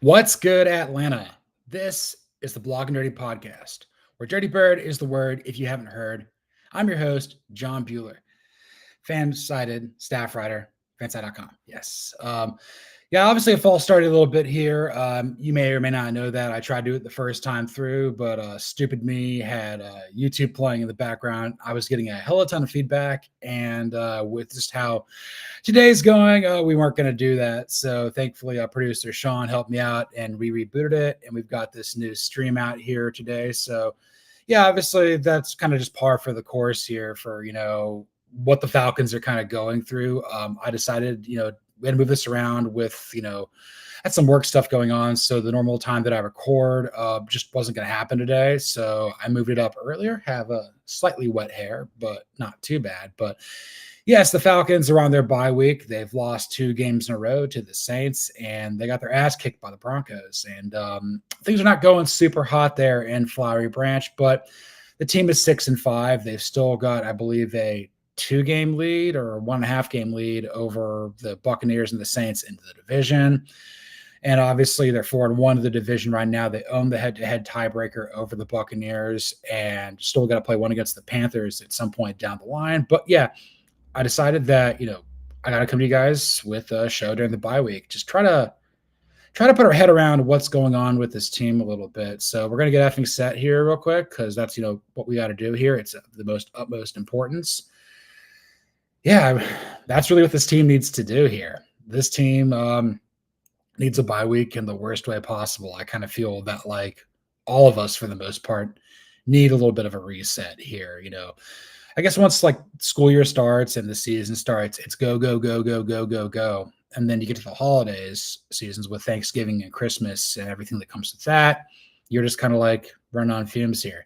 What's good, Atlanta? This is the Blog and Dirty Podcast, where Dirty Bird is the word if you haven't heard. I'm your host, John Buhler, fan-sided staff writer, fanside.com. Yes. Yeah, obviously a false start a little bit here. You may or may not know that. I tried to do it the first time through, but stupid me had YouTube playing in the background. I was getting a hell of a ton of feedback, and with just how today's going, we weren't going to do that. So thankfully, producer Sean helped me out, and we rebooted it, and we've got this new stream out here today. So yeah, obviously that's kind of just par for the course here for, what the Falcons are kind of going through. I decided, we had to move this around with, had some work stuff going on. So the normal time that I record just wasn't going to happen today. So I moved it up earlier, have a slightly wet hair, but not too bad. But yes, the Falcons are on their bye week. They've lost 2 games in a row to the Saints, and they got their ass kicked by the Broncos. And things are not going super hot there in Flowery Branch, but the team is 6-5. They've still got, I believe, a 2-game lead or a 1.5-game lead over the Buccaneers and the Saints into the division. And obviously they're 4-1 of the division right now. They own the head-to-head tiebreaker over the Buccaneers and still got to play one against the Panthers at some point down the line. But yeah, I decided that, I got to come to you guys with a show during the bye week. Just try to put our head around what's going on with this team a little bit. So we're going to get effing set here real quick because that's, what we got to do here. It's the utmost importance. Yeah, that's really what this team needs to do here. This team needs a bye week in the worst way possible. I kind of feel that like all of us, for the most part, need a little bit of a reset here. I guess once like school year starts and the season starts, it's go, go, go, go, go, go, go. And then you get to the holidays seasons with Thanksgiving and Christmas and everything that comes with that. You're just kind of like running on fumes here.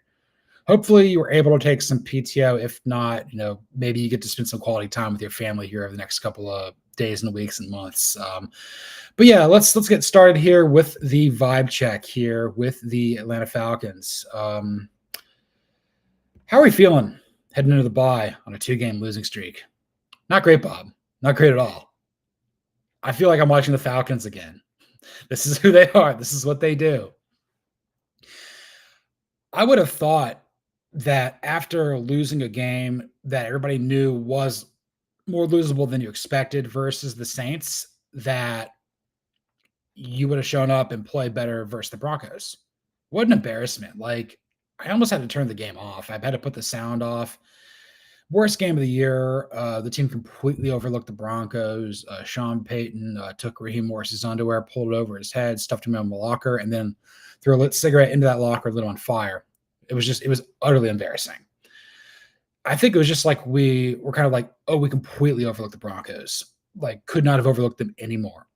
Hopefully you were able to take some PTO. If not, maybe you get to spend some quality time with your family here over the next couple of days and weeks and months. But yeah, let's get started here with the vibe check here with the Atlanta Falcons. How are we feeling heading into the bye on a 2-game losing streak? Not great, Bob. Not great at all. I feel like I'm watching the Falcons again. This is who they are. This is what they do. I would have thought that after losing a game that everybody knew was more losable than you expected versus the Saints, that you would have shown up and played better versus the Broncos. What an embarrassment. Like, I almost had to turn the game off. I've had to put the sound off. Worst game of the year. The team completely overlooked the Broncos. Sean Payton took Raheem Morris's underwear, pulled it over his head, stuffed him in the locker, and then threw a lit cigarette into that locker, lit on fire. It was utterly embarrassing. I think it was just like we were kind of like, oh, we completely overlooked the Broncos. Like, could not have overlooked them anymore.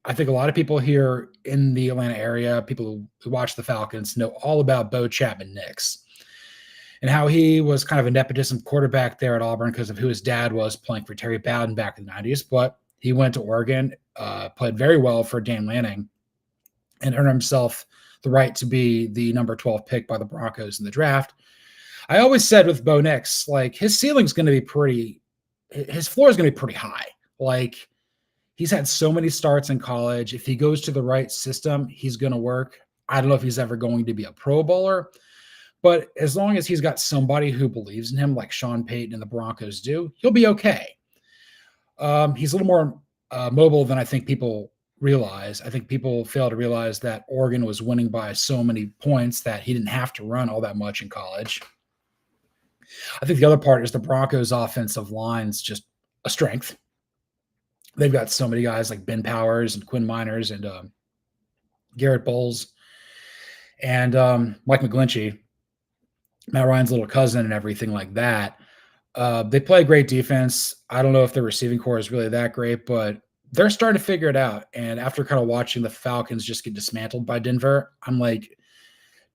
I think a lot of people here in the Atlanta area, people who watch the Falcons, know all about Bo Chapman-Nix and how he was kind of a nepotism quarterback there at Auburn because of who his dad was playing for Terry Bowden back in the 90s. But he went to Oregon, played very well for Dan Lanning, and earned himself the right to be the number 12 pick by the Broncos in the draft. I always said with Bo Nix, like, his ceiling's going to be his floor is going to be pretty high. Like, he's had so many starts in college. If he goes to the right system, he's going to work. I don't know if he's ever going to be a Pro Bowler, but as long as he's got somebody who believes in him, like Sean Payton and the Broncos do, he'll be okay. He's a little more mobile than I think people realize. I think people fail to realize that Oregon was winning by so many points that he didn't have to run all that much in college. I think the other part is the Broncos' offensive line's just a strength. They've got so many guys like Ben Powers and Quinn Miners and Garrett Bowles and Mike McGlinchey, Matt Ryan's little cousin and everything like that. They play great defense. I don't know if their receiving core is really that great, but they're starting to figure it out. And after kind of watching the Falcons just get dismantled by Denver, I'm like,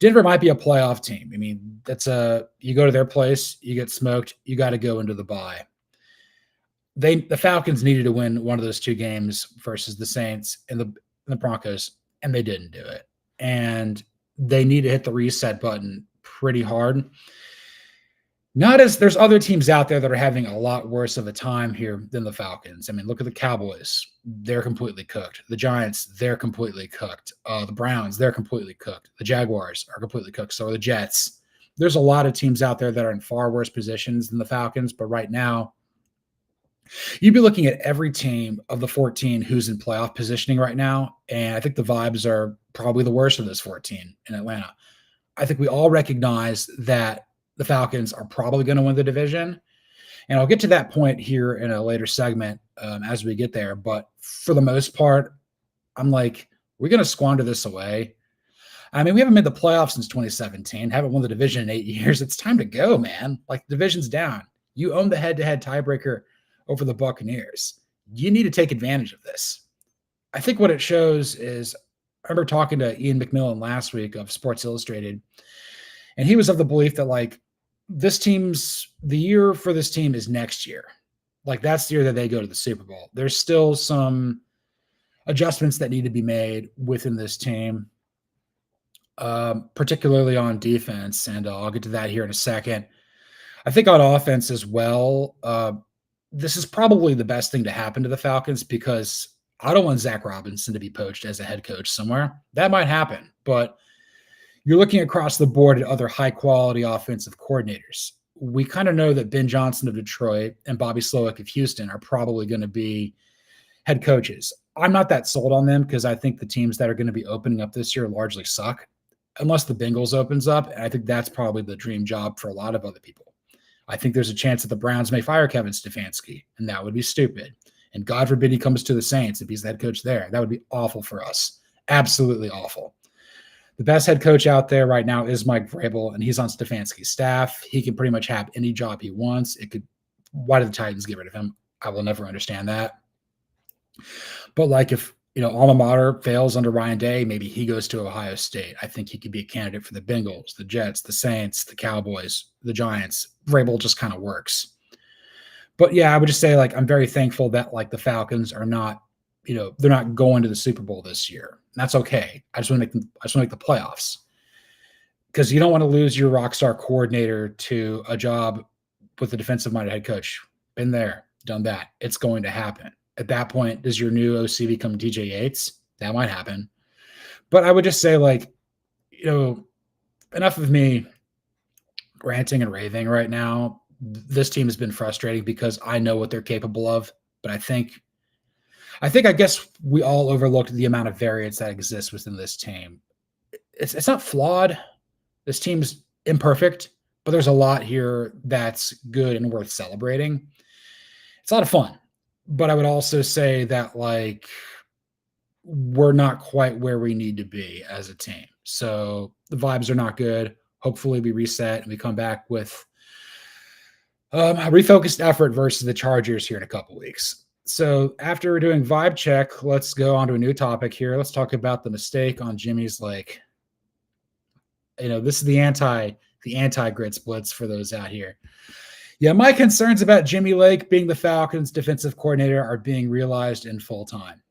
Denver might be a playoff team. I mean, you go to their place, you get smoked, you got to go into the bye. The Falcons needed to win one of those 2 games versus the Saints and the Broncos, and they didn't do it. And they need to hit the reset button pretty hard. Not as there's other teams out there that are having a lot worse of a time here than the Falcons. I mean, look at the Cowboys. They're completely cooked. The Giants, they're completely cooked. The Browns, they're completely cooked. The Jaguars are completely cooked. So are the Jets. There's a lot of teams out there that are in far worse positions than the Falcons. But right now, you'd be looking at every team of the 14 who's in playoff positioning right now. And I think the vibes are probably the worst of those 14 in Atlanta. I think we all recognize that the Falcons are probably going to win the division. And I'll get to that point here in a later segment as we get there. But for the most part, I'm like, we're going to squander this away. I mean, we haven't made the playoffs since 2017, haven't won the division in 8 years. It's time to go, man. Like, the division's down. You own the head-to-head tiebreaker over the Buccaneers. You need to take advantage of this. I think what it shows is, I remember talking to Ian McMillan last week of Sports Illustrated, and he was of the belief that, like, the year for this team is next year. Like, that's the year that they go to the Super Bowl. There's still some adjustments that need to be made within this team, particularly on defense. And I'll get to that here in a second. I think on offense as well, this is probably the best thing to happen to the Falcons, because I don't want Zach Robinson to be poached as a head coach somewhere. That might happen, but you're looking across the board at other high-quality offensive coordinators. We kind of know that Ben Johnson of Detroit and Bobby Slowick of Houston are probably going to be head coaches. I'm not that sold on them, because I think the teams that are going to be opening up this year largely suck, unless the Bengals opens up, and I think that's probably the dream job for a lot of other people. I think there's a chance that the Browns may fire Kevin Stefanski, and that would be stupid. And God forbid he comes to the Saints if he's the head coach there. That would be awful for us. Absolutely awful. The best head coach out there right now is Mike Vrabel, and he's on Stefanski's staff. He can pretty much have any job he wants. Why did the Titans get rid of him? I will never understand that. But like, if alma mater fails under Ryan Day, maybe he goes to Ohio State. I think he could be a candidate for the Bengals, the Jets, the Saints, the Cowboys, the Giants. Vrabel just kind of works. But yeah, I would just say, like, I'm very thankful that, like, the Falcons are not, they're not going to the Super Bowl this year. That's okay. I just want to make the playoffs, because you don't want to lose your rock star coordinator to a job with a defensive-minded head coach. Been there, done that. It's going to happen. At that point, does your new OC become DJ Yates? That might happen. But I would just say, like, enough of me ranting and raving right now. This team has been frustrating because I know what they're capable of, but I guess we all overlooked the amount of variance that exists within this team. It's not flawed. This team's imperfect, but there's a lot here that's good and worth celebrating. It's a lot of fun, but I would also say that, like, we're not quite where we need to be as a team. So the vibes are not good. Hopefully we reset and we come back with a refocused effort versus the Chargers here in a couple weeks. So after doing vibe check, let's go on to a new topic here. Let's talk about the mistake on Jimmy's Lake. This is the anti-grid splits for those out here. Yeah, my concerns about Jimmy Lake being the Falcons' defensive coordinator are being realized in full time.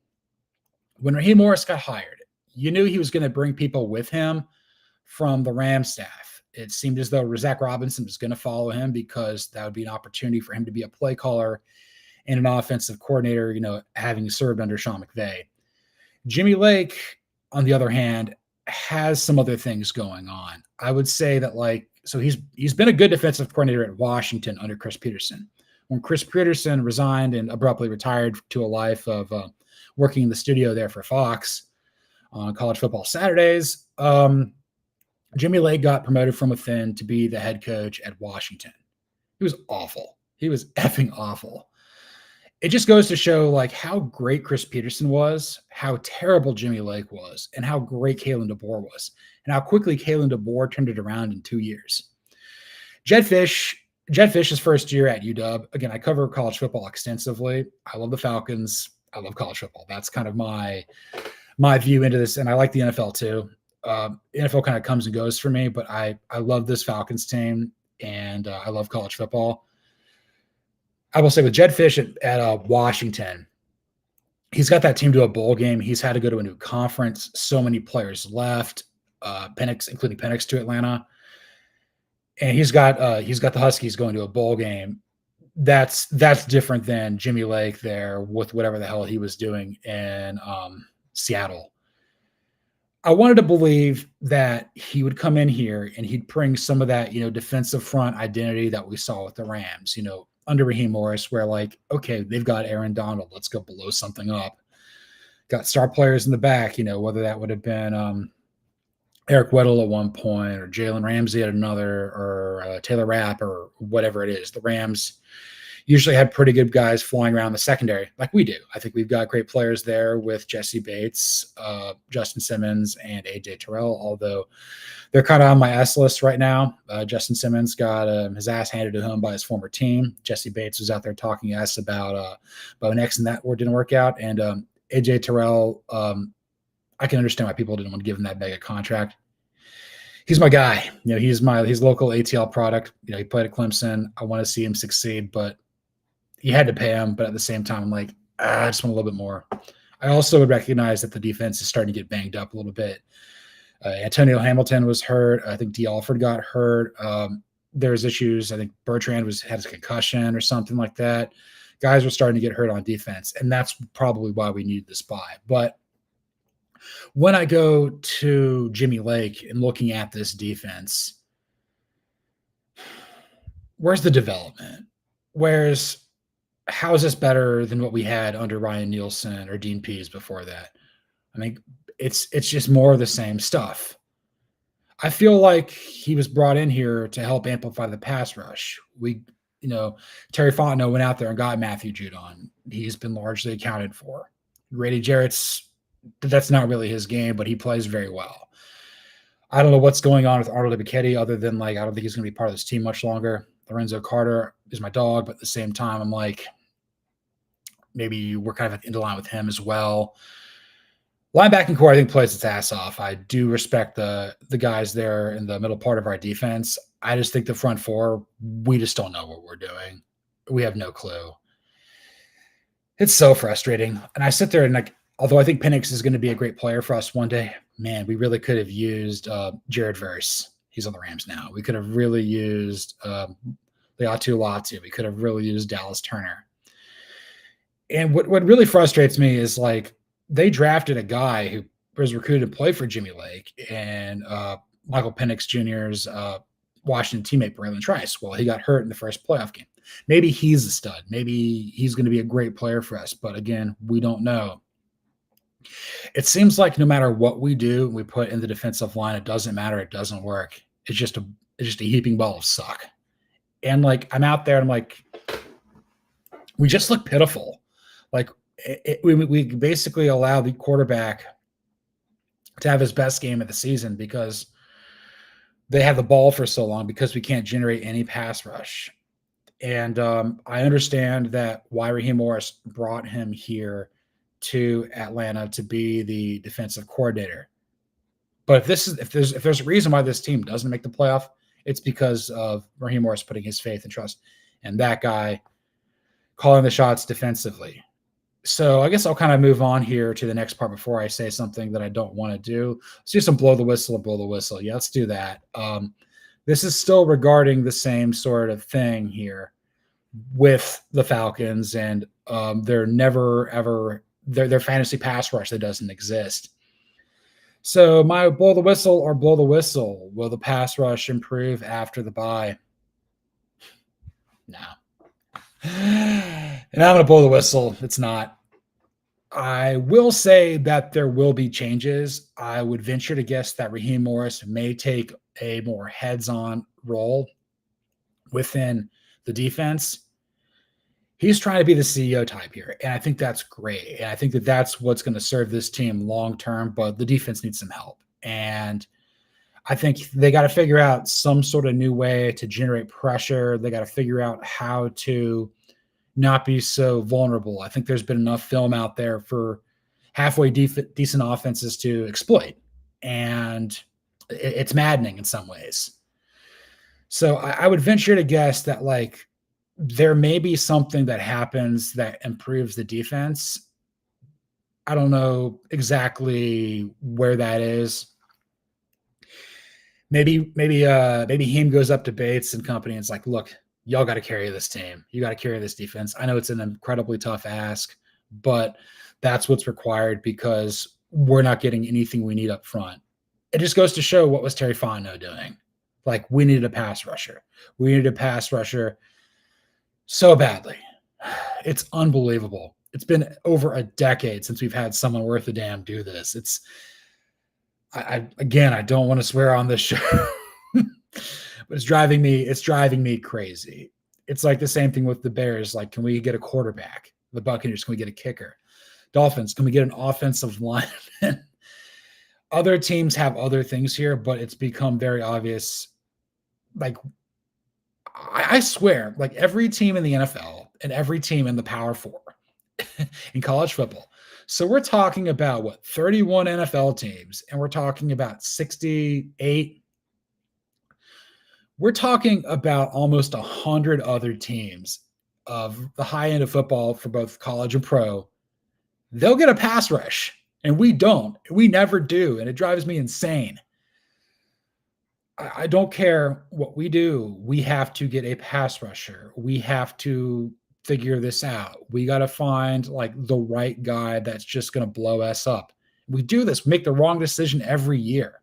When Raheem Morris got hired, you knew he was going to bring people with him from the Rams staff. It seemed as though Zach Robinson was going to follow him, because that would be an opportunity for him to be a play caller and an offensive coordinator, having served under Sean McVay. Jimmy Lake, on the other hand, has some other things going on. I would say that, like, so he's been a good defensive coordinator at Washington under Chris Peterson. When Chris Peterson resigned and abruptly retired to a life of working in the studio there for Fox on College Football Saturdays, Jimmy Lake got promoted from within to be the head coach at Washington. He was awful. He was effing awful. It just goes to show, like, how great Chris Peterson was, how terrible Jimmy Lake was, and how great Kalen DeBoer was, and how quickly Kalen DeBoer turned it around in 2 years. Jed Fish's first year at UW. Again, I cover college football extensively. I love the Falcons. I love college football. That's kind of my view into this, and I like the NFL too. NFL kind of comes and goes for me, but I love this Falcons team, and I love college football. I will say, with Jed Fish at Washington, he's got that team to a bowl game. He's had to go to a new conference. So many players left, including Penix to Atlanta. and he's got the Huskies going to a bowl game. That's different than Jimmy Lake there with whatever the hell he was doing in Seattle. I wanted to believe that he would come in here and he'd bring some of that, defensive front identity that we saw with the Rams, under Raheem Morris, where like, okay, they've got Aaron Donald, let's go blow something up. Got star players in the back, whether that would have been Eric Weddle at one point, or Jalen Ramsey at another, or Taylor Rapp, or whatever it is. The Rams usually had pretty good guys flying around the secondary like we do. I think we've got great players there with Jesse Bates, Justin Simmons, and AJ Terrell, although they're kind of on my S list right now. Justin Simmons got his ass handed to him by his former team. Jesse Bates was out there talking S about Bo Nix, and that didn't work out. And AJ Terrell, I can understand why people didn't want to give him that mega contract. He's my guy. He's local ATL product. He played at Clemson. I want to see him succeed, but you had to pay him. But at the same time, I'm like, I just want a little bit more. I also would recognize that the defense is starting to get banged up a little bit. Antonio Hamilton was hurt. I think D. Alford got hurt. There's issues. I think Bertrand had a concussion or something like that. Guys were starting to get hurt on defense, and that's probably why we needed this bye. But when I go to Jimmy Lake and looking at this defense, where's the development? How is this better than what we had under Ryan Nielsen or Dean Pease before that? I mean, it's just more of the same stuff. I feel like he was brought in here to help amplify the pass rush. Terry Fontenot went out there and got Matthew Judon. He's been largely accounted for. Grady that's not really his game, but he plays very well. I don't know what's going on with Arnold Ebiketie other than like, I don't think he's going to be part of this team much longer. Lorenzo Carter is my dog, but at the same time, I'm like, maybe we're kind of into line with him as well. Linebacking core, I think, plays its ass off. I do respect the guys there in the middle part of our defense. I just think the front four, we just don't know what we're doing. We have no clue. It's so frustrating. And I sit there and like, although I think Penix is going to be a great player for us one day, man, we really could have used Jared Verse. He's on the Rams now. We could have really used Leatu Latu. We could have really used Dallas Turner. And what really frustrates me is like they drafted a guy who was recruited to play for Jimmy Lake and Michael Penix Jr.'s Washington teammate Braylon Trice. Well, he got hurt in the first playoff game. Maybe he's a stud. Maybe he's going to be a great player for us. But again, we don't know. It seems like no matter what we do, we put in the defensive line, it doesn't matter. It doesn't work. It's just a heaping ball of suck. And like, I'm out there and I'm like, we just look pitiful. Like we basically allow the quarterback to have his best game of the season because they have the ball for so long because we can't generate any pass rush. And I understand that why Raheem Morris brought him here to Atlanta to be the defensive coordinator. But if there's a reason why this team doesn't make the playoff, it's because of Raheem Morris putting his faith and trust in that guy calling the shots defensively. So I guess I'll kind of move on here to the next part before I say something that I don't want to do. Let's do some blow the whistle or blow the whistle. Yeah, let's do that. This is still regarding the same sort of thing here with the Falcons and their their fantasy pass rush that doesn't exist. So my blow the whistle or blow the whistle. Will the pass rush improve after the bye? No. And I'm going to blow the whistle. It's not. I will say that there will be changes. I would venture to guess that Raheem Morris may take a more heads-on role within the defense. He's trying to be the CEO type here, and I think that's great. And I think that that's what's going to serve this team long-term, but the defense needs some help. And I think they got to figure out some sort of new way to generate pressure. They got to figure out how to not be so vulnerable. I think there's been enough film out there for halfway decent offenses to exploit, and it's maddening in some ways. So I would venture to guess that like there may be something that happens that improves the defense. I don't know exactly where that is. maybe Heem goes up to Bates and company and it's like, look, y'all got to carry this team. You got to carry this defense. I know it's an incredibly tough ask, but that's what's required because we're not getting anything we need up front. It just goes to show what was Terry Fontenot doing. Like, we needed a pass rusher. We needed a pass rusher so badly. It's unbelievable. It's been over a decade since we've had someone worth a damn do this. I don't want to swear on this show, but it's driving me crazy. It's like the same thing with the Bears. Like, can we get a quarterback? The Buccaneers, can we get a kicker? Dolphins, can we get an offensive lineman? Other teams have other things here, but it's become very obvious. Like, I swear, like every team in the NFL and every team in the Power Four in college football. So we're talking about 31 NFL teams, and we're talking about 68. We're talking about almost 100 other teams of the high end of football for both college and pro. They'll get a pass rush, and we don't. We never do, and it drives me insane. I don't care what we do. We have to get a pass rusher. We have to figure this out. We got to find like the right guy that's just going to blow us up. We do this, we make the wrong decision every year.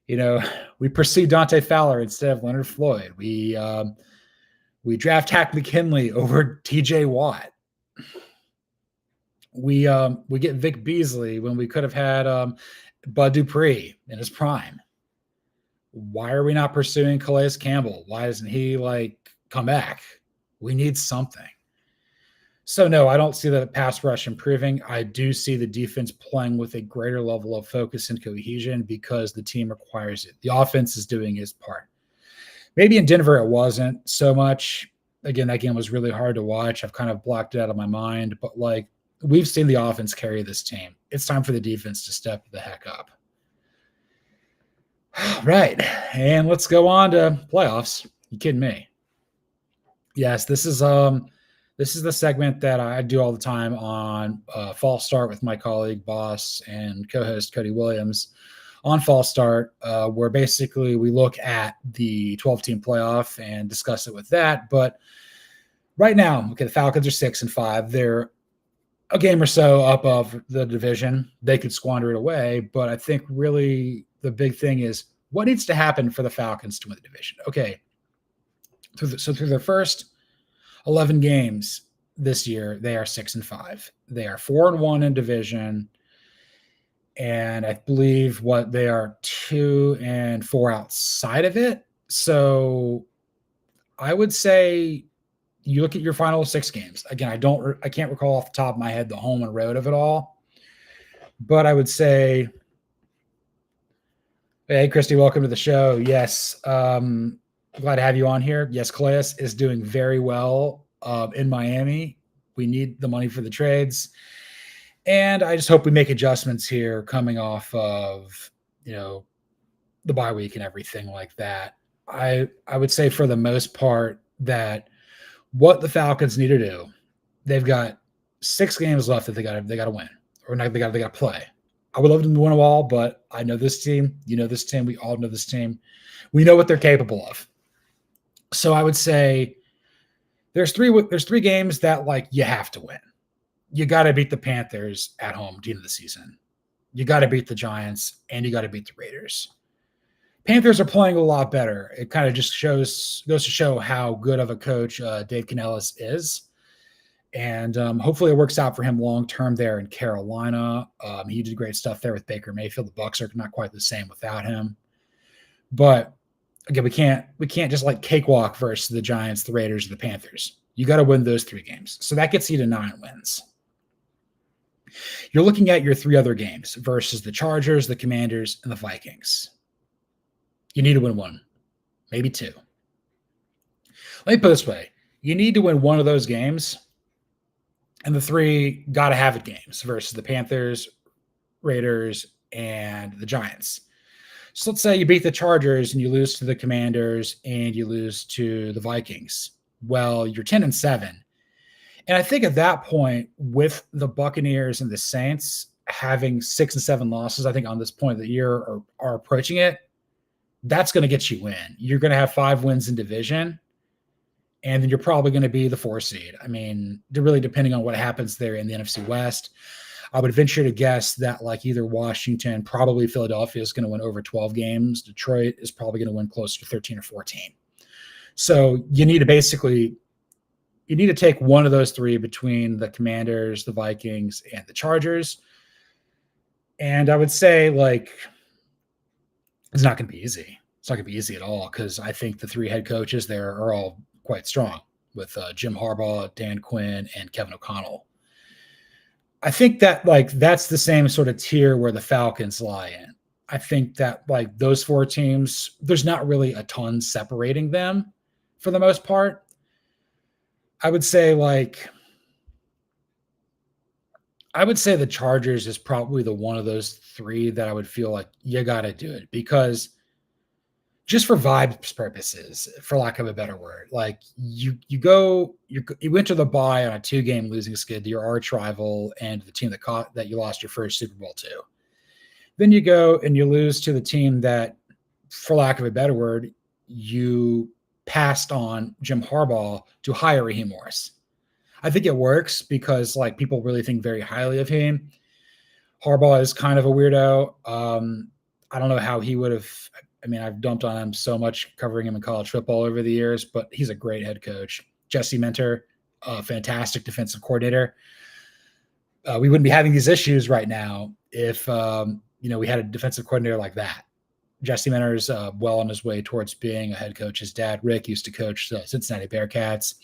You know, we pursue Dante Fowler instead of Leonard Floyd. We draft Hack McKinley over TJ Watt. We get Vic Beasley when we could have had Bud Dupree in his prime. Why are we not pursuing Calais Campbell? Why doesn't he come back? We need something. So no, I don't see the pass rush improving. I do see the defense playing with a greater level of focus and cohesion because the team requires it. The offense is doing its part. Maybe in Denver it wasn't so much. Again, that game was really hard to watch. I've kind of blocked it out of my mind, but we've seen the offense carry this team. It's time for the defense to step the heck up. Right. And let's go on to playoffs. You kidding me? Yes, this is the segment that I do all the time on False Start with my colleague, boss, and co-host Cody Williams on False Start, where basically we look at the 12-team playoff and discuss it with that. But right now, okay, the Falcons are 6-5. They're a game or so up of the division. They could squander it away, but I think really the big thing is what needs to happen for the Falcons to win the division. Okay, through their first 11 games this year, they are 6-5. They are 4-1 in division, and I believe they are 2-4 outside of it. So I would say you look at your final 6 games. Again, I can't recall off the top of my head the home and road of it all, but I would say, hey, Christy, welcome to the show. Yes, glad to have you on here. Yes, Calais is doing very well in Miami. We need the money for the trades, and I just hope we make adjustments here coming off of the bye week and everything like that. I would say for the most part that what the Falcons need to do, they've got 6 games left that they got to win, or they got to play. I would love them to win them all, but I know this team. You know this team. We all know this team. We know what they're capable of. So I would say there's three games that you have to win. You got to beat the Panthers at home at the end of the season. You got to beat the Giants, and you got to beat the Raiders. Panthers are playing a lot better. It kind of just goes to show how good of a coach Dave Canellis is. And hopefully it works out for him long-term there in Carolina. He did great stuff there with Baker Mayfield. The Bucs are not quite the same without him. But again, we can't just cakewalk versus the Giants, the Raiders, the Panthers. You got to win those 3 games. So that gets you to 9 wins. You're looking at your 3 other games versus the Chargers, the Commanders, and the Vikings. You need to win 1, maybe 2. Let me put it this way. You need to win 1 of those games, and the 3 got-to-have-it games versus the Panthers, Raiders, and the Giants. So let's say you beat the Chargers and you lose to the Commanders and you lose to the Vikings. Well, you're 10-7. And I think at that point, with the Buccaneers and the Saints having 6 and 7 losses, I think on this point of the year are approaching it, that's going to get you in. You're going to have 5 wins in division, and then you're probably going to be the 4 seed. I mean, really depending on what happens there in the NFC West. I would venture to guess that like either Washington, probably Philadelphia is going to win over 12 games. Detroit is probably going to win close to 13 or 14. So you need to take one of those 3 between the Commanders, the Vikings, and the Chargers. And I would say like it's not going to be easy. It's not going to be easy at all because I think the 3 head coaches there are all quite strong with Jim Harbaugh, Dan Quinn, and Kevin O'Connell. I think that like that's the same sort of tier where the Falcons lie in. I think that like those 4 teams, there's not really a ton separating them for the most part. I would say the Chargers is probably the one of those 3 that I would feel like you got to do it because just for vibes purposes, for lack of a better word, like you enter the bye on a 2-game losing skid to your arch rival and the team that you lost your first Super Bowl to. Then you go and you lose to the team that, for lack of a better word, you passed on Jim Harbaugh to hire Raheem Morris. I think it works because like people really think very highly of him. Harbaugh is kind of a weirdo. I don't know how he would have. I mean, I've dumped on him so much covering him in college football over the years, but he's a great head coach. Jesse Minter, a fantastic defensive coordinator. We wouldn't be having these issues right now if we had a defensive coordinator like that. Jesse Minter is well on his way towards being a head coach. His dad, Rick, used to coach the Cincinnati Bearcats.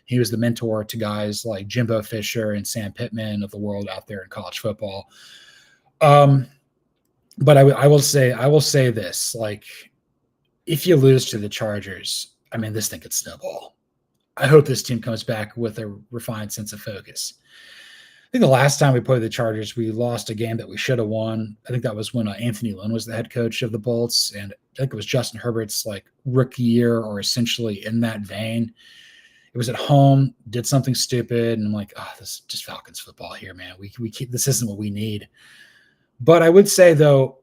He was the mentor to guys like Jimbo Fisher and Sam Pittman of the world out there in college football. But I will say this, like, if you lose to the Chargers, I mean, this thing could snowball. I hope this team comes back with a refined sense of focus. I think the last time we played the Chargers, we lost a game that we should have won. I think that was when Anthony Lynn was the head coach of the Bolts, and I think it was Justin Herbert's like rookie year or essentially in that vein. It was at home, did something stupid, and I'm like, oh, this is just Falcons football here, man. We keep this isn't what we need. But I would say, though,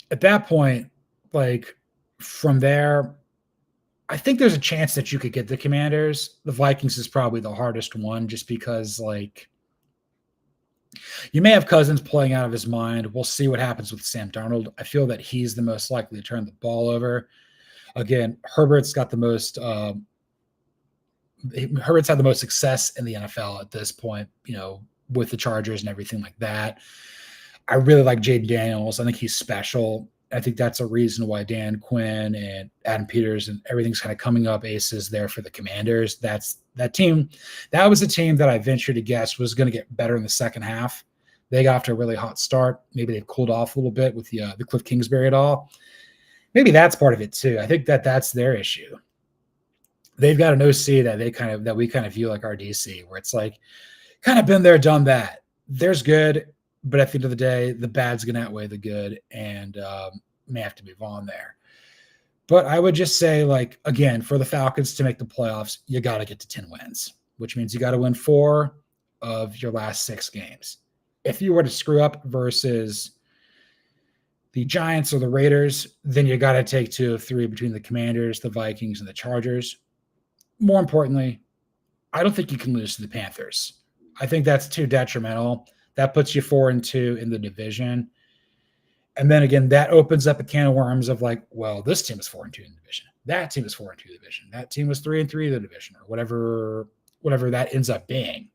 at that point, like from there, I think there's a chance that you could get the Commanders. The Vikings is probably the hardest one just because, like, you may have Cousins playing out of his mind. We'll see what happens with Sam Darnold. I feel that he's the most likely to turn the ball over. Again, Herbert's got the most Herbert's had the most success in the NFL at this point, with the Chargers and everything like that. I really like Jaden Daniels. I think he's special. I think that's a reason why Dan Quinn and Adam Peters and everything's kind of coming up aces there for the Commanders. That team. That was a team that I ventured to guess was going to get better in the second half. They got off to a really hot start. Maybe they've cooled off a little bit with the Cliff Kingsbury et al. Maybe that's part of it too. I think that's their issue. They've got an OC that we kind of view like our DC, where it's like kind of been there, done that. There's good. But at the end of the day, the bad's going to outweigh the good and may have to move on there. But I would just say, like, again, for the Falcons to make the playoffs, you got to get to 10 wins, which means you got to win 4 of your last 6 games. If you were to screw up versus the Giants or the Raiders, then you got to take 2 of 3 between the Commanders, the Vikings, and the Chargers. More importantly, I don't think you can lose to the Panthers. I think that's too detrimental. That puts you 4-2 in the division. And then again, that opens up a can of worms of like, well, this team is 4-2 in the division. That team is 4-2 in the division. That team was 3-3 in the division, or whatever that ends up being.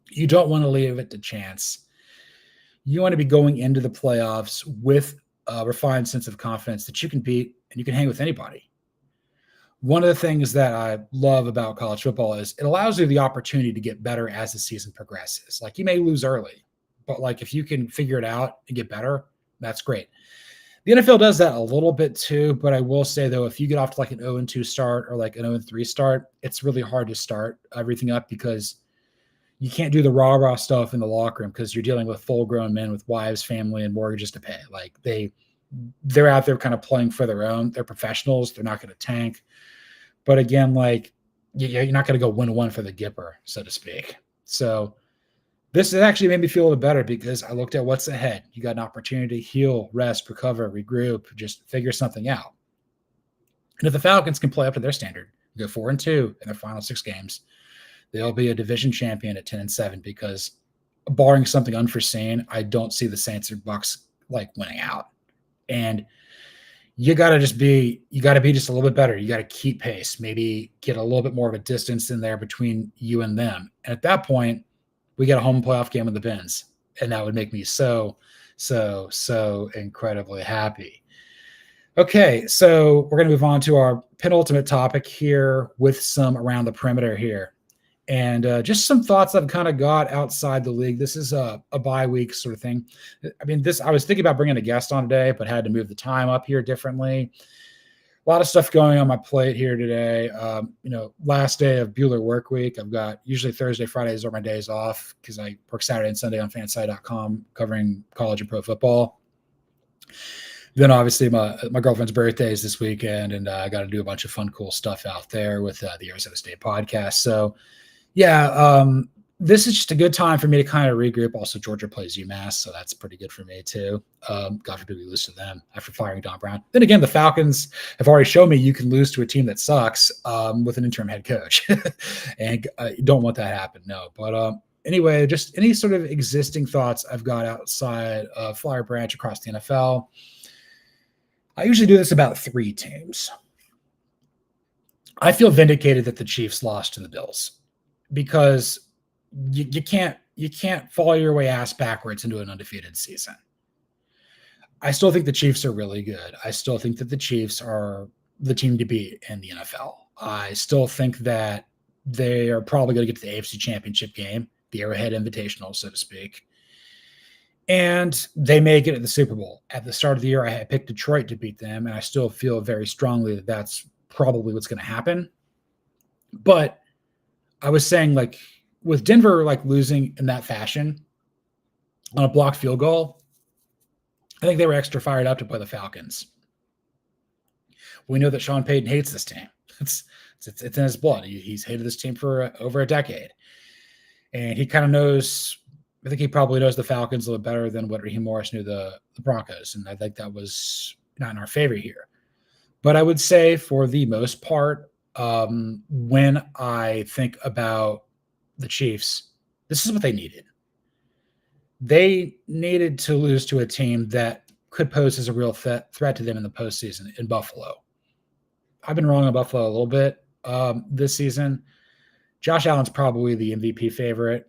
You don't want to leave it to chance. You want to be going into the playoffs with a refined sense of confidence that you can beat and you can hang with anybody. One of the things that I love about college football is it allows you the opportunity to get better as the season progresses. Like, you may lose early, but like if you can figure it out and get better, that's great. The NFL does that a little bit too, but I will say though, if you get off to like an 0-2 start or like an 0-3 start, it's really hard to start everything up because you can't do the rah-rah stuff in the locker room because you're dealing with full-grown men with wives, family, and mortgages to pay. Like they're out there kind of playing for their own. They're professionals. They're not going to tank. But again, like you're not going to go 1-1 for the Gipper, so to speak. So This has actually made me feel a little better because I looked at what's ahead. You got an opportunity to heal, rest, recover, regroup, just figure something out. And if the Falcons can play up to their standard, go 4-2 in their final 6 games, they'll be a division champion at 10-7 because barring something unforeseen, I don't see the Saints or Bucks like winning out. And you got to be just a little bit better. You got to keep pace, maybe get a little bit more of a distance in there between you and them. And at that point, we get a home playoff game with the Bens. And that would make me so incredibly happy. Okay, so we're going to move on to our penultimate topic here with some around the perimeter here. And just some thoughts I've kind of got outside the league. This is a bye week sort of thing. I mean, I was thinking about bringing a guest on today, but had to move the time up here differently. A lot of stuff going on my plate here today. Last day of Buhler work week. I've got usually Thursday, Fridays are my days off because I work Saturday and Sunday on fanside.com covering college and pro football. Then obviously my girlfriend's birthday is this weekend, and I got to do a bunch of fun, cool stuff out there with the Arizona State podcast. So, yeah, this is just a good time for me to kind of regroup. Also, Georgia plays UMass, so that's pretty good for me too. God forbid we lose to them after firing Don Brown. Then again, the Falcons have already shown me you can lose to a team that sucks with an interim head coach, and you don't want that to happen. No, but anyway, just any sort of existing thoughts I've got outside of Flyer Branch across the NFL. I usually do this about 3 teams. I feel vindicated that the Chiefs lost to the Bills because you can't fall your way ass backwards into an undefeated season. I still think the Chiefs are really good. I still think that the Chiefs are the team to beat in the NFL. I still think that they are probably going to get to the AFC Championship game, the Arrowhead Invitational, so to speak. And they may get at the Super Bowl. At the start of the year, I had picked Detroit to beat them, and I still feel very strongly that that's probably what's going to happen. But I was saying, like, with Denver losing in that fashion on a blocked field goal, I think they were extra fired up to play the Falcons. We know that Sean Payton hates this team. It's in his blood. He's hated this team for over a decade. And he kind of knows – I think he probably knows the Falcons a little better than what Raheem Morris knew the Broncos. And I think that was not in our favor here. But I would say for the most part, when I think about the Chiefs, this is what they needed. They needed to lose to a team that could pose as a real threat to them in the postseason in Buffalo. I've been wrong on Buffalo a little bit this season. Josh Allen's probably the MVP favorite.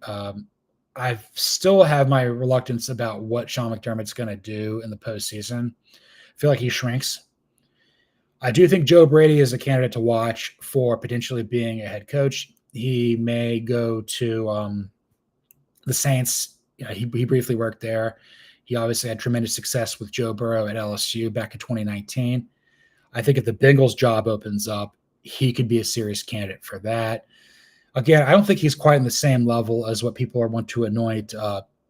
I still have my reluctance about what Sean McDermott's going to do in the postseason. I feel like he shrinks. I do think Joe Brady is a candidate to watch for potentially being a head coach. He may go to the Saints. He briefly worked there. He obviously had tremendous success with Joe Burrow at LSU back in 2019. I think if the Bengals job opens up, he could be a serious candidate for that. Again, I don't think he's quite in the same level as what people want to anoint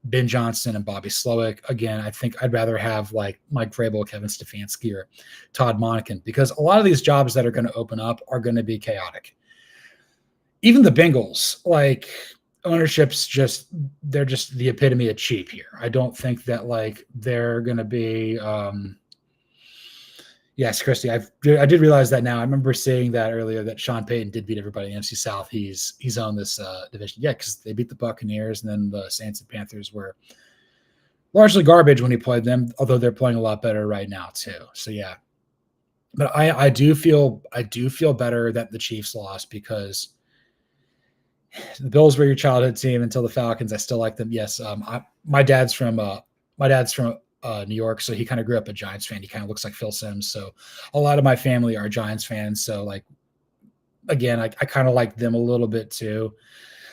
Ben Johnson and Bobby Slowick. Again, I think I'd rather have Mike Vrabel, Kevin Stefanski, or Todd Monken, because a lot of these jobs that are going to open up are going to be chaotic. Even the Bengals, ownership's they're just the epitome of cheap here. I don't think that they're going to be yes, Christy, I did realize that now. I remember seeing that earlier that Sean Payton did beat everybody in the NFC South. He's on this division. Yeah, because they beat the Buccaneers, and then the Saints and Panthers were largely garbage when he played them, although they're playing a lot better right now too. So yeah. But I do feel better that the Chiefs lost because the Bills were your childhood team until the Falcons. I still like them. Yes, my dad's from New York, so he kind of grew up a Giants fan. He kind of looks like Phil Simms, so a lot of my family are Giants fans. So again, I kind of like them a little bit too.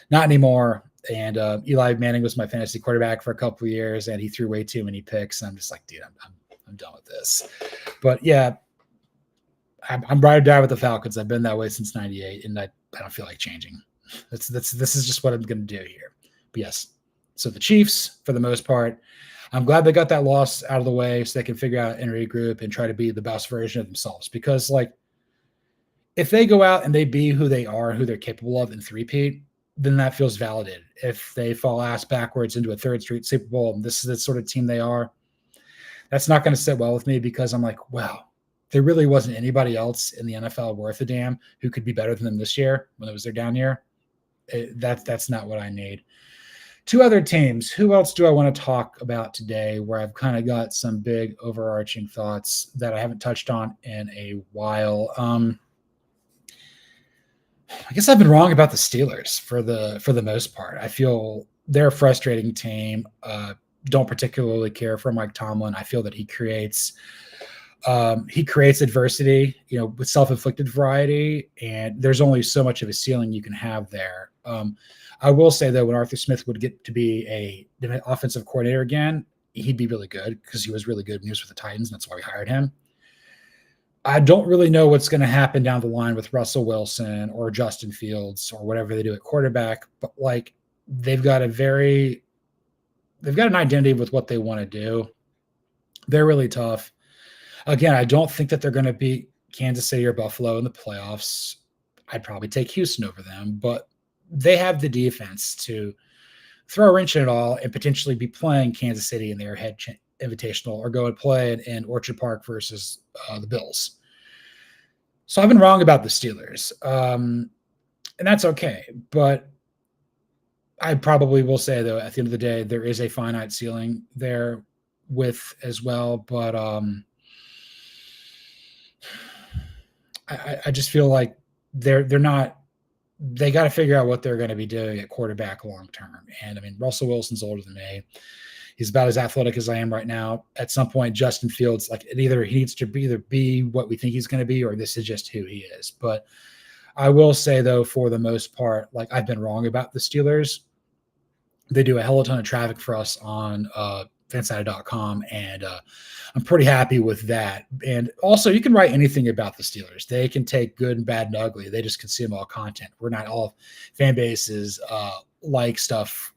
Not anymore. And Eli Manning was my fantasy quarterback for a couple of years, and he threw way too many picks. And I'm just like, dude, I'm done with this. But yeah, I'm ride or die with the Falcons. I've been that way since '98, and I don't feel like changing. This is just what I'm going to do here. But yes, so the Chiefs, for the most part, I'm glad they got that loss out of the way so they can figure out and regroup and try to be the best version of themselves. Because if they go out and they be who they are, who they're capable of in three-peat, then that feels validated. If they fall ass backwards into a third straight Super Bowl, and this is the sort of team they are, that's not going to sit well with me because I'm like, wow, there really wasn't anybody else in the NFL worth a damn who could be better than them this year when it was their down year. That's not what I need. Two other teams. Who else do I want to talk about today where I've kind of got some big overarching thoughts that I haven't touched on in a while? I guess I've been wrong about the Steelers for the most part. I feel they're a frustrating team. Don't particularly care for Mike Tomlin. I feel that he creates adversity, with self-inflicted variety, and there's only so much of a ceiling you can have there. I will say though, when Arthur Smith would get to be an offensive coordinator again, he'd be really good because he was really good when he was with the Titans, and that's why we hired him. I don't really know what's going to happen down the line with Russell Wilson or Justin Fields or whatever they do at quarterback, but like they've got an identity with what they want to do. They're really tough. Again, I don't think that they're going to beat Kansas City or Buffalo in the playoffs. I'd probably take Houston over them, but they have the defense to throw a wrench in it all and potentially be playing Kansas City in their head invitational or go and play it in Orchard Park versus the Bills. So I've been wrong about the Steelers, and that's okay. But I probably will say, though, at the end of the day, there is a finite ceiling there with as well. But I just feel like they're not. They got to figure out what they're going to be doing at quarterback long term. And I mean, Russell Wilson's older than me. He's about as athletic as I am right now. At some point, Justin Fields, he needs to be what we think he's going to be, or this is just who he is. But I will say, though, for the most part, I've been wrong about the Steelers. They do a hell of a ton of traffic for us on fansided.com, and I'm pretty happy with that. And also, you can write anything about the Steelers. They can take good and bad and ugly. They just consume all content. We're not all fan bases like stuff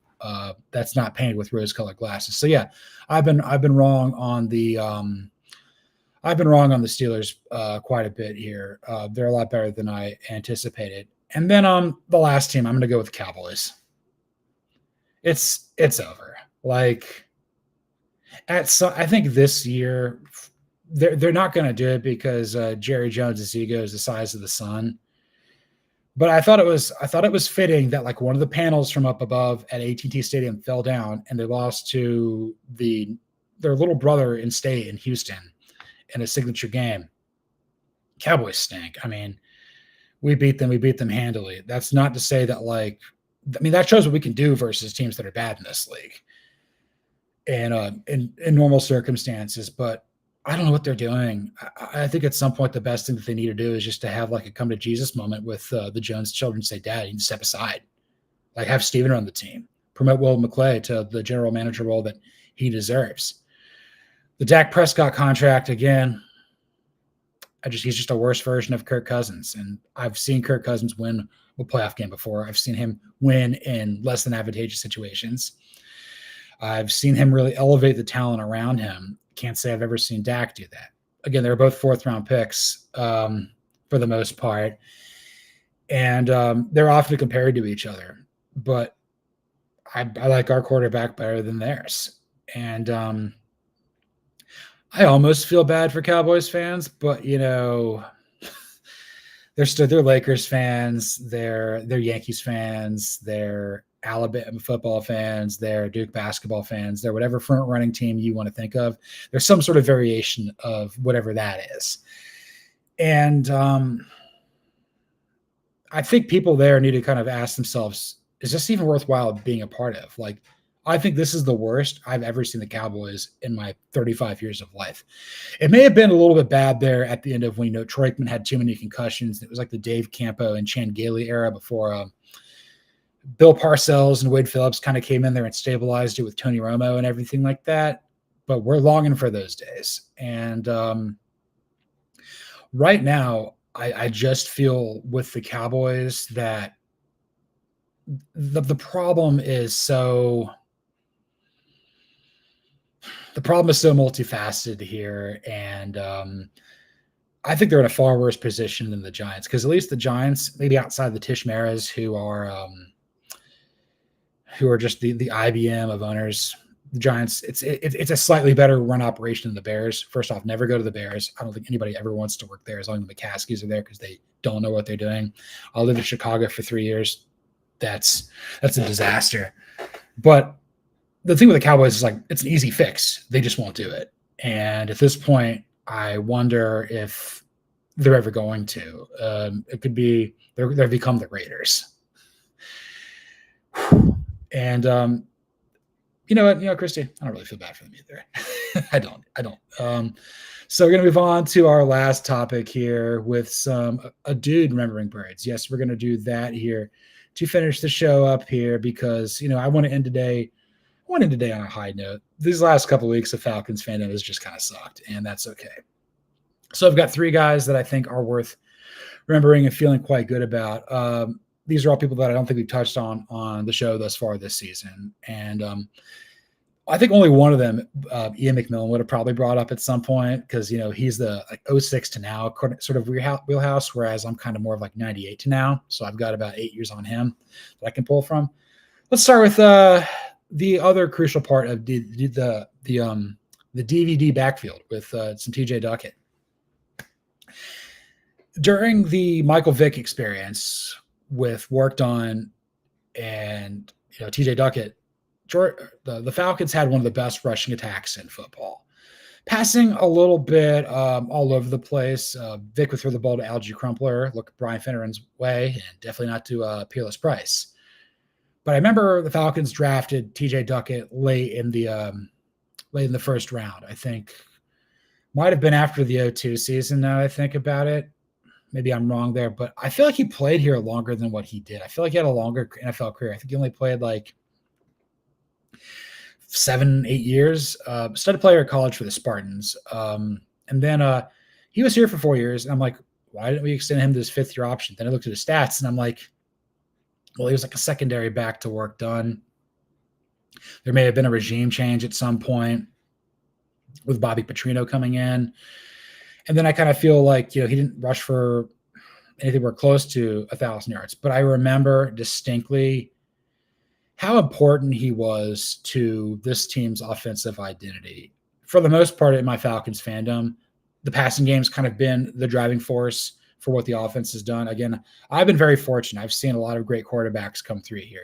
that's not painted with rose-colored glasses. So yeah, I've been wrong on the Steelers quite a bit here. They're a lot better than I anticipated. And then the last team, I'm going to go with the Cowboys. It's over. I think this year they're not going to do it because Jerry Jones' ego is the size of the sun. But I thought it was fitting that one of the panels from up above at AT&T Stadium fell down and they lost to their little brother in state in Houston in a signature game. Cowboys stink. I mean, we beat them handily. That's not to say that that shows what we can do versus teams that are bad in this league and in normal circumstances, but I don't know what they're doing. I think at some point the best thing that they need to do is just to have a come to Jesus moment with the Jones children. Say, Dad, you need to step aside. Have Steven run the team. Promote Will McClay to the general manager role that he deserves. The Dak Prescott contract, again, he's just a worse version of Kirk Cousins. And I've seen Kirk Cousins win a playoff game before. I've seen him win in less than advantageous situations. I've seen him really elevate the talent around him. Can't say I've ever seen Dak do that. Again, they're both fourth-round picks for the most part, and they're often compared to each other. But I like our quarterback better than theirs, and I almost feel bad for Cowboys fans, but they're Lakers fans, they're Yankees fans, they're Alabama football fans, they're Duke basketball fans, they're whatever front running team you want to think of. There's some sort of variation of whatever that is. And I think people there need to kind of ask themselves, is this even worthwhile being a part of? I think this is the worst I've ever seen the Cowboys in my 35 years of life. It may have been a little bit bad there at the end of when Troy Aikman had too many concussions. It was like the Dave Campo and Chan Gailey era before Bill Parcells and Wade Phillips kind of came in there and stabilized it with Tony Romo and everything like that. But we're longing for those days. And right now, I just feel with the Cowboys that the problem is so multifaceted here. And I think they're in a far worse position than the Giants, because at least the Giants, maybe outside the Tishmeras, who are who are just the IBM of owners. The Giants, it's a slightly better run operation than the Bears. First off, never go to the Bears. I don't think anybody ever wants to work there as long as the McCaskies are there because they don't know what they're doing. I lived in Chicago for 3 years. That's a disaster. But the thing with the Cowboys is like it's an easy fix. They just won't do it. And at this point, I wonder if they're ever going to. It could be they've become the Raiders. And you know what, Christy, I don't really feel bad for them either. I don't. So we're gonna move on to our last topic here with a dude remembering birds. Yes, we're gonna do that here to finish the show up here because I want to end today. I want to end today on a high note. These last couple of weeks of Falcons fandom has just kind of sucked, and that's okay. So I've got 3 guys that I think are worth remembering and feeling quite good about. These are all people that I don't think we've touched on the show thus far this season. And I think only one of them, Ian McMillan, would have probably brought up at some point because, he's the 06 to now sort of wheelhouse, whereas I'm kind of more of like 98 to now. So I've got about 8 years on him that I can pull from. Let's start with the other crucial part of the DVD backfield with some TJ Duckett. During the Michael Vick experience with work done and TJ Duckett, the Falcons had one of the best rushing attacks in football. Passing a little bit all over the place. Vick would throw the ball to Algie Crumpler, look Brian Finneran's way, and definitely not to Peerless Price. But I remember the Falcons drafted TJ Duckett late in the first round. I think might have been after the 2002 season. Now I think about it. Maybe I'm wrong there, but I feel like he played here longer than what he did. I feel like he had a longer NFL career. I think he only played like 7-8 years. Started player at college for the Spartans. And then he was here for 4 years. And I'm like, why didn't we extend him to his 5th-year option? Then I looked at his stats and I'm like, well, he was like a secondary back to work done. There may have been a regime change at some point with Bobby Petrino coming in. And then I kind of feel like, he didn't rush for anything we're close to 1,000 yards. But I remember distinctly how important he was to this team's offensive identity. For the most part in my Falcons fandom, the passing game's kind of been the driving force for what the offense has done. Again, I've been very fortunate. I've seen a lot of great quarterbacks come through here,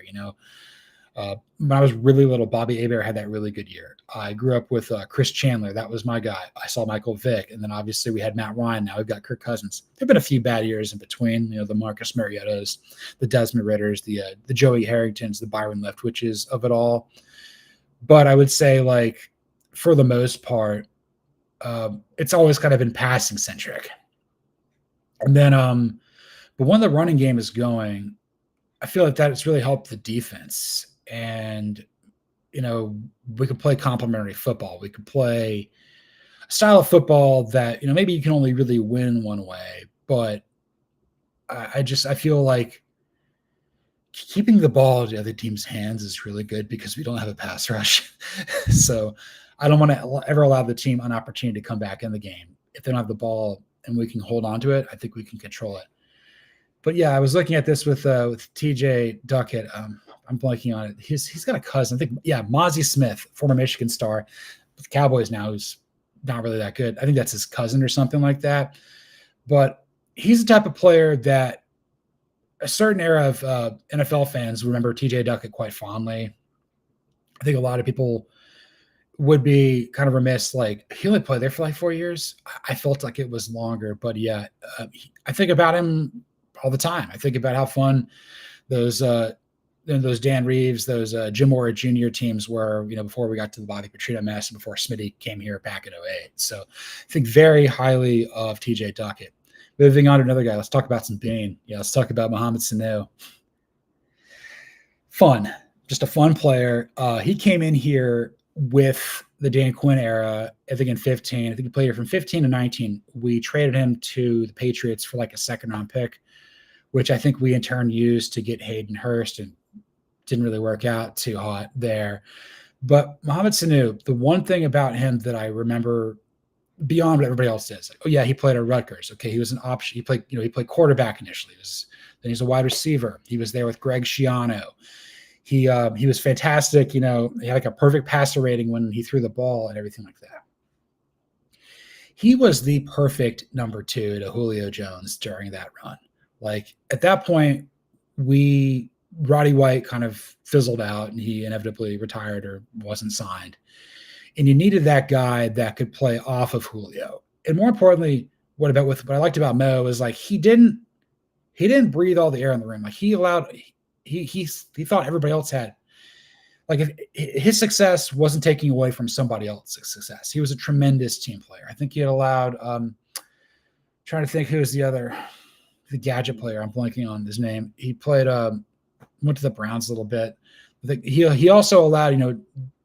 when I was really little, Bobby Hebert had that really good year. I grew up with Chris Chandler. That was my guy. I saw Michael Vick. And then obviously we had Matt Ryan. Now we've got Kirk Cousins. There have been a few bad years in between, the Marcus Mariottas, the Desmond Ritters, the Joey Harringtons, the Byron Leftwiches of it all. But I would say, like, for the most part, it's always kind of been passing centric. And then, but when the running game is going, I feel like that has really helped the defense. And, we could play complementary football. We could play a style of football that, maybe you can only really win one way. But I feel like keeping the ball in the other team's hands is really good because we don't have a pass rush. So I don't want to ever allow the team an opportunity to come back in the game. If they don't have the ball and we can hold on to it, I think we can control it. But yeah, I was looking at this with TJ Duckett. I'm blanking on it. He's got a cousin. I think, Mozzie Smith, former Michigan star with the Cowboys now, who's not really that good. I think that's his cousin or something like that. But he's the type of player that a certain era of NFL fans remember TJ Duckett quite fondly. I think a lot of people would be kind of remiss. Like, he only played there for like 4 years. I felt like it was longer, but yeah, I think about him all the time. I think about how fun those Dan Reeves, those Jim Mora Jr. teams were, before we got to the Bobby Petrino mess and before Smitty came here back in 2008. So I think very highly of TJ Duckett. Moving on to another guy, let's talk about some Bane. Yeah, let's talk about Mohamed Sanu. Fun, just a fun player. He came in here with the Dan Quinn era, I think in 15. I think he played here from 15 to 19. We traded him to the Patriots for like a 2nd-round pick, which I think we in turn used to get Hayden Hurst, and didn't really work out too hot there. But Mohamed Sanu, the one thing about him that I remember beyond what everybody else says, like, oh yeah, he played at Rutgers. Okay, he was an option. He played quarterback initially. Then he's a wide receiver. He was there with Greg Schiano. He was fantastic. He had like a perfect passer rating when he threw the ball and everything like that. He was the perfect number 2 to Julio Jones during that run. Like at that point, Roddy White kind of fizzled out and he inevitably retired or wasn't signed. And you needed that guy that could play off of Julio. And more importantly, what I liked about Mo is like he didn't breathe all the air in the room. Like he thought everybody else had. Like if his success wasn't taking away from somebody else's success. He was a tremendous team player. I think he had allowed trying to think who was the gadget player. I'm blanking on his name. He played went to the Browns a little bit. I think he also allowed,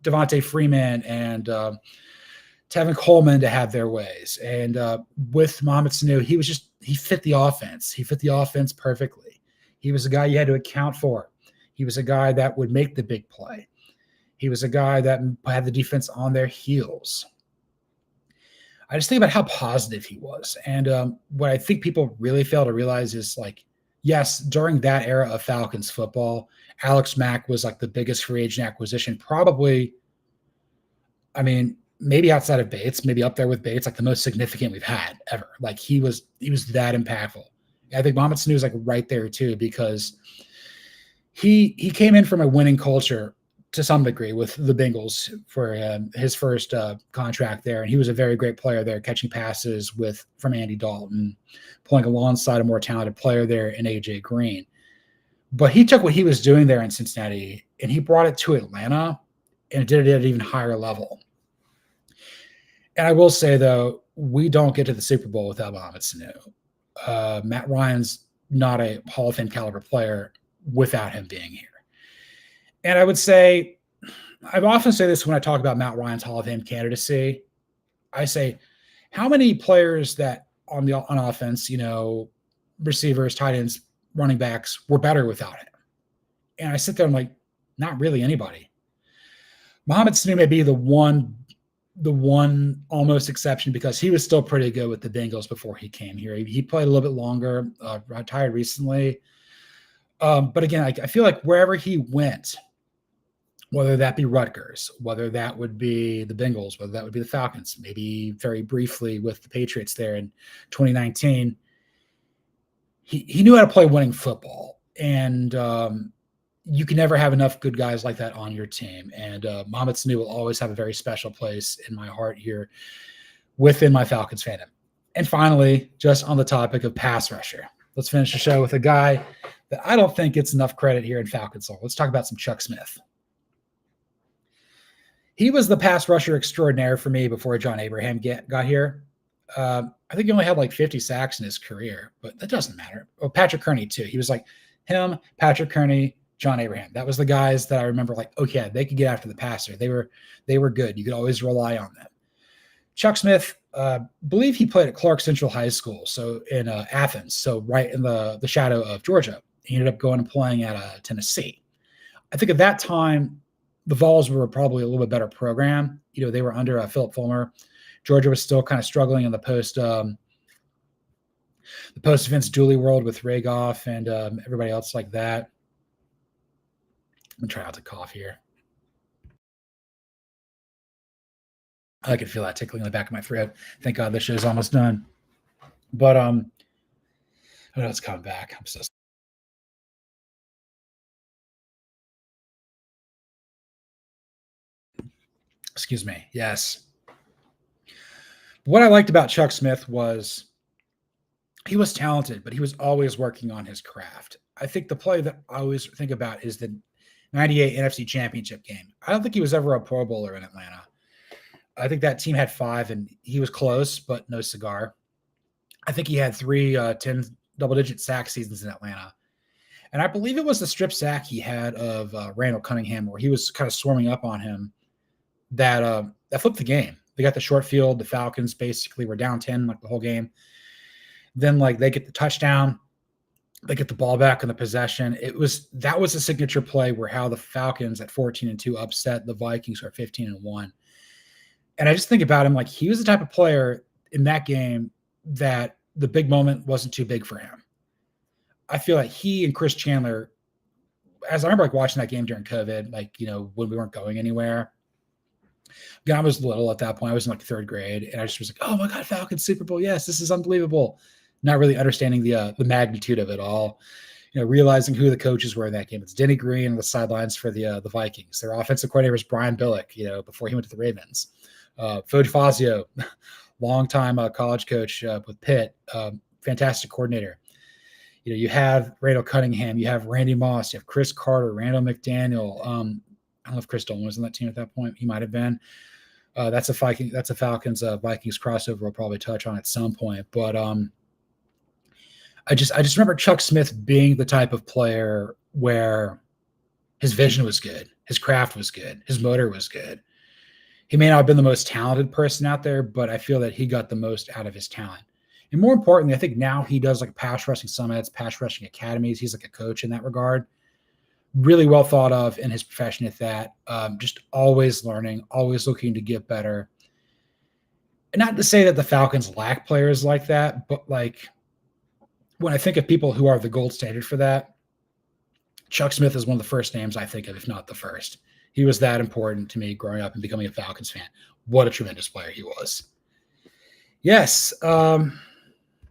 Devontae Freeman and Tevin Coleman to have their ways. And with Mohamed Sanu, he fit the offense. He fit the offense perfectly. He was a guy you had to account for. He was a guy that would make the big play. He was a guy that had the defense on their heels. I just think about how positive he was. And what I think people really fail to realize is like, yes, during that era of Falcons football, Alex Mack was like the biggest free agent acquisition, probably, I mean, maybe outside of Bates, maybe up there with Bates, like the most significant we've had ever. Like he was that impactful. I think Mohamed Sanu is like right there too, because he came in from a winning culture to some degree with the Bengals for his first contract there. And he was a very great player there, catching passes from Andy Dalton, playing alongside a more talented player there in AJ Green. But he took what he was doing there in Cincinnati and he brought it to Atlanta and did it at an even higher level. And I will say, though, we don't get to the Super Bowl without Mohamed Sanu. Matt Ryan's not a Hall of Fame caliber player without him being here. And I would say, I often say this when I talk about Matt Ryan's Hall of Fame candidacy. I say, how many players that on offense, receivers, tight ends, running backs were better without him? And I sit there and I'm like, not really anybody. Mohamed Sanu may be the one almost exception because he was still pretty good with the Bengals before he came here. He played a little bit longer, retired recently. But again, I feel like wherever he went, whether that be Rutgers, whether that would be the Bengals, whether that would be the Falcons, maybe very briefly with the Patriots there in 2019, he knew how to play winning football. And you can never have enough good guys like that on your team. And Mohamed Sanu will always have a very special place in my heart here within my Falcons fandom. And finally, just on the topic of pass rusher, let's finish the show with a guy that I don't think gets enough credit here in Falcons Soul. Let's talk about some Chuck Smith. He was the pass rusher extraordinaire for me before John Abraham got here. I think he only had like 50 sacks in his career, but that doesn't matter. Oh, Patrick Kearney too. He was like him, Patrick Kearney, John Abraham. That was the guys that I remember like, okay, they could get after the passer. They were good. You could always rely on them. Chuck Smith, believe he played at Clark Central High School, so in Athens, so right in the shadow of Georgia. He ended up going and playing at Tennessee. I think at that time, the Vols were probably a little bit better program. They were under Philip Fulmer. Georgia was still kind of struggling in the post Vince Dooley world with Ray Goff and everybody else like that. I'm trying not to cough here. I can feel that tickling in the back of my throat. Thank God this show's almost done. But I know it's coming back. I'm so excuse me. Yes. What I liked about Chuck Smith was he was talented, but he was always working on his craft. I think the play that I always think about is the 98 NFC Championship game. I don't think he was ever a Pro Bowler in Atlanta. I think that team had 5, and he was close, but no cigar. I think he had 3 10 double-digit sack seasons in Atlanta. And I believe it was the strip sack he had of Randall Cunningham where he was kind of swarming up on him that flipped the game. They got the short field. The Falcons basically were down 10 like the whole game. Then like they get the touchdown. They get the ball back in the possession. That was a signature play where how the Falcons at 14-2 upset the Vikings who are 15-1. And I just think about him like he was the type of player in that game that the big moment wasn't too big for him. I feel like he and Chris Chandler as I remember, like watching that game during COVID, like, when we weren't going anywhere. Again, I was little at that point. I was in like third grade, and I just was like, "Oh my God, Falcons Super Bowl! Yes, this is unbelievable." Not really understanding the magnitude of it all. Realizing who the coaches were in that game. It's Denny Green on the sidelines for the Vikings. Their offensive coordinator was Brian Billick, before he went to the Ravens. Fode Fazio, longtime college coach with Pitt, fantastic coordinator. You have Randall Cunningham, you have Randy Moss, you have Chris Carter, Randall McDaniel. I don't know if Chris Dolan was on that team at that point. He might have been. That's a Falcons Vikings crossover we'll probably touch on at some point. But I just remember Chuck Smith being the type of player where his vision was good, his craft was good, his motor was good. He may not have been the most talented person out there, but I feel that he got the most out of his talent. And more importantly, I think now he does like pass rushing summits, pass rushing academies. He's like a coach in that regard. Really well thought of in his profession at that. Just always learning, always looking to get better. And not to say that the Falcons lack players like that, but like when I think of people who are the gold standard for that, Chuck Smith is one of the first names I think of, if not the first. He was that important to me growing up and becoming a Falcons fan. What a tremendous player he was. Yes.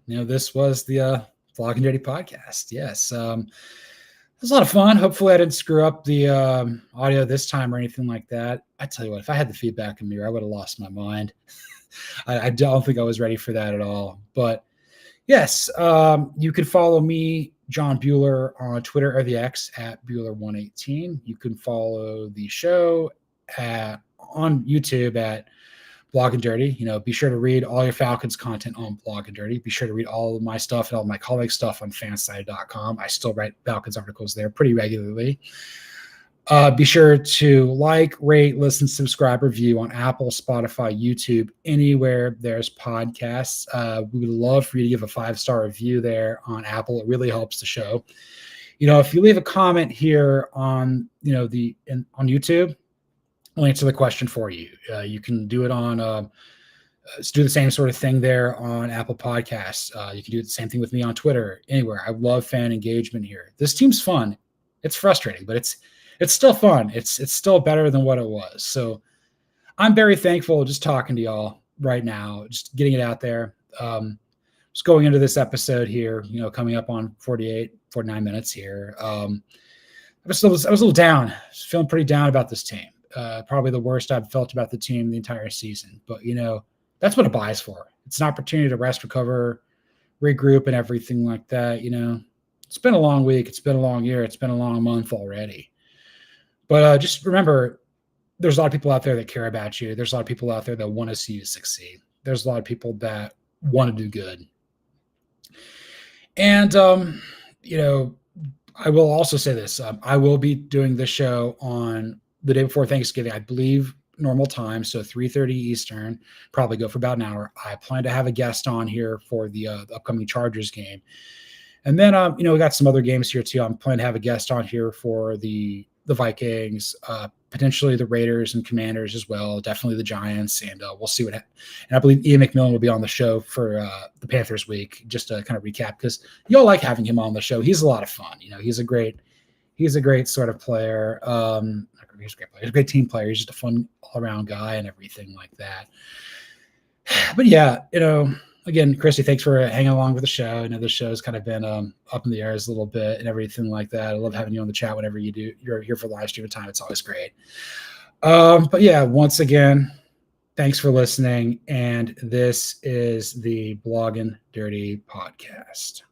This was the Vlog and Dirty podcast. Yes. It was a lot of fun. Hopefully I didn't screw up the audio this time or anything like that. I tell you what, if I had the feedback in me, I would have lost my mind. I don't think I was ready for that at all. But yes, you can follow me, John Buhler, on Twitter or the X at Buhler118. You can follow the show on YouTube at Blog and Dirty. Be sure to read all your Falcons content on Blog and Dirty. Be sure to read all of my stuff and all of my colleagues' stuff on fanside.com. I still write Falcons articles there pretty regularly. Be sure to like, rate, listen, subscribe, review on Apple, Spotify, YouTube, anywhere there's podcasts. We would love for you to give a 5-star review there on Apple. It really helps the show. If you leave a comment here on, on YouTube, I'll answer the question for you. You can do it on, do the same sort of thing there on Apple Podcasts. You can do the same thing with me on Twitter, anywhere. I love fan engagement here. This team's fun. It's frustrating, but it's still fun. It's still better than what it was. So I'm very thankful just talking to y'all right now, just getting it out there. Just going into this episode here, coming up on 49 minutes here. I was a little down, just feeling pretty down about this team. Probably the worst I've felt about the team the entire season. But, that's what a bye is for. It's an opportunity to rest, recover, regroup, and everything like that. It's been a long week. It's been a long year. It's been a long month already. But just remember, there's a lot of people out there that care about you. There's a lot of people out there that want to see you succeed. There's a lot of people that want to do good. And, I will also say this. I will be doing this show on the day before Thanksgiving, I believe normal time, so 3:30 Eastern, probably go for about an hour. I plan to have a guest on here for the upcoming Chargers game. And then, we got some other games here too. I'm planning to have a guest on here for the Vikings, potentially the Raiders and Commanders as well, definitely the Giants, and we'll see what happens. And I believe Ian McMillan will be on the show for the Panthers week, just to kind of recap, because y'all like having him on the show. He's a lot of fun. He's a great sort of player. He's a great player. He's a great team player. He's just a fun all-around guy and everything like that. But yeah, again, Christy, thanks for hanging along with the show. I know the show's kind of been up in the airs a little bit and everything like that. I love having you on the chat whenever you're here for live stream time. It's always great. But yeah, once again, thanks for listening. And this is the Blogging Dirty podcast.